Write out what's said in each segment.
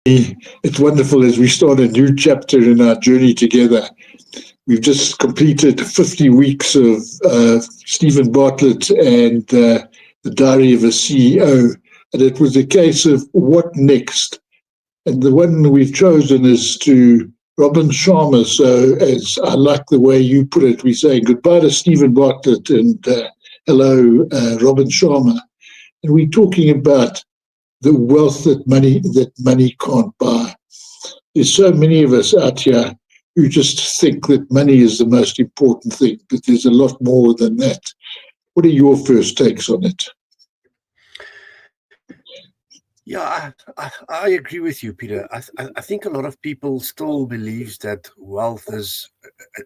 It's wonderful as we start a new chapter in our journey together. We've just completed 50 weeks of Stephen Bartlett and the Diary of a CEO. And it was a case of what next. And the one we've chosen is to Robin Sharma. So as I like the way you put it, we say goodbye to Stephen Bartlett and hello, Robin Sharma. And we're talking about the wealth that money can't buy. There's so many of us out here who just think that money is the most important thing, but there's a lot more than that. What are your first takes on it? Yeah, I agree with you, Peter. I think a lot of people still believes that wealth is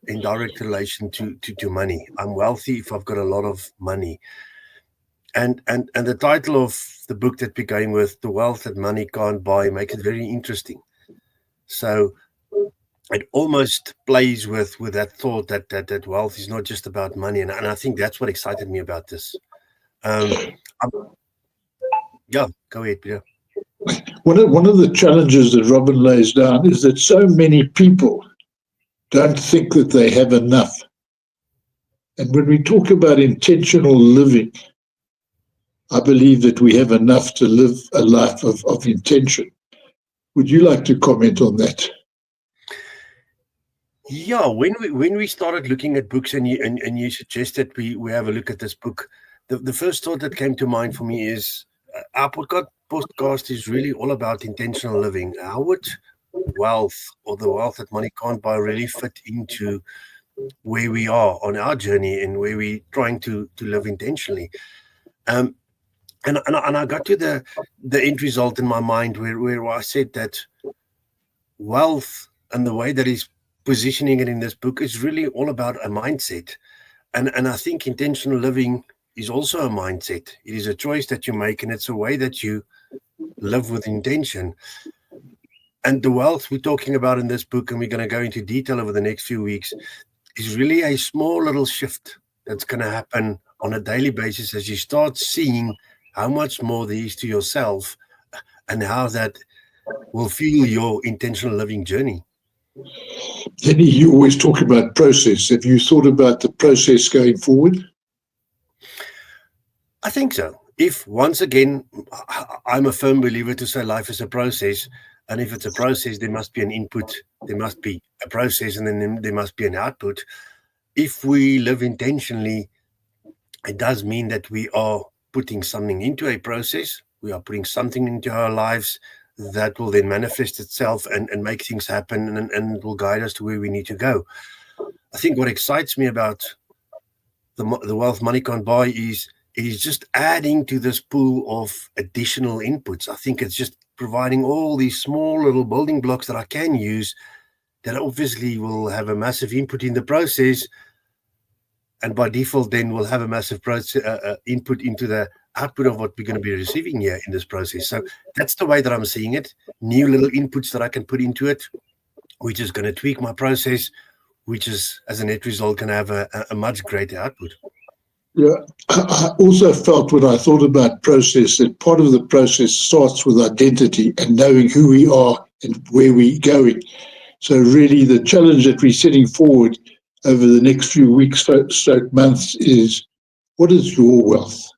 in direct relation to money. I'm wealthy if I've got a lot of money. And the title of the book that we're going with, The Wealth That Money Can't Buy, makes it very interesting. So it almost plays with that thought that wealth is not just about money. And I think that's what excited me about this. Yeah, go ahead, Peter. One of the challenges that Robin lays down is that so many people don't think that they have enough. And when we talk about intentional living, I believe that we have enough to live a life of intention. Would you like to comment on that? Yeah, when we started looking at books and you suggested we have a look at this book, the first thought that came to mind for me is our podcast is really all about intentional living. How would wealth or the wealth that money can't buy really fit into where we are on our journey and where we're trying to live intentionally? And I got to the end result in my mind where I said that wealth and the way that he's positioning it in this book is really all about a mindset. And I think intentional living is also a mindset. It is a choice that you make, and it's a way that you live with intention. And the wealth we're talking about in this book, and we're going to go into detail over the next few weeks, is really a small little shift that's going to happen on a daily basis as you start seeing how much more there is to yourself and how that will fuel your intentional living journey. Henny, you always talk about process. Have you thought about the process going forward? I think so. If, once again, I'm a firm believer to say life is a process, and if it's a process, there must be an input, there must be a process, and then there must be an output. If we live intentionally, it does mean that we are putting something into a process, we are putting something into our lives that will then manifest itself and make things happen and will guide us to where we need to go. I think what excites me about the wealth money can't buy is just adding to this pool of additional inputs. I think it's just providing all these small little building blocks that I can use that obviously will have a massive input in the process, and by default then will have a massive input into the output of what we're going to be receiving here in this process. So that's the way that I'm seeing it. New little inputs that I can put into it, which is going to tweak my process, which is, as a net result, can have a much greater output. Yeah, I also felt when I thought about process that part of the process starts with identity and knowing who we are and where we're going. So really the challenge that we're setting forward over the next few weeks, months is, what is your wealth?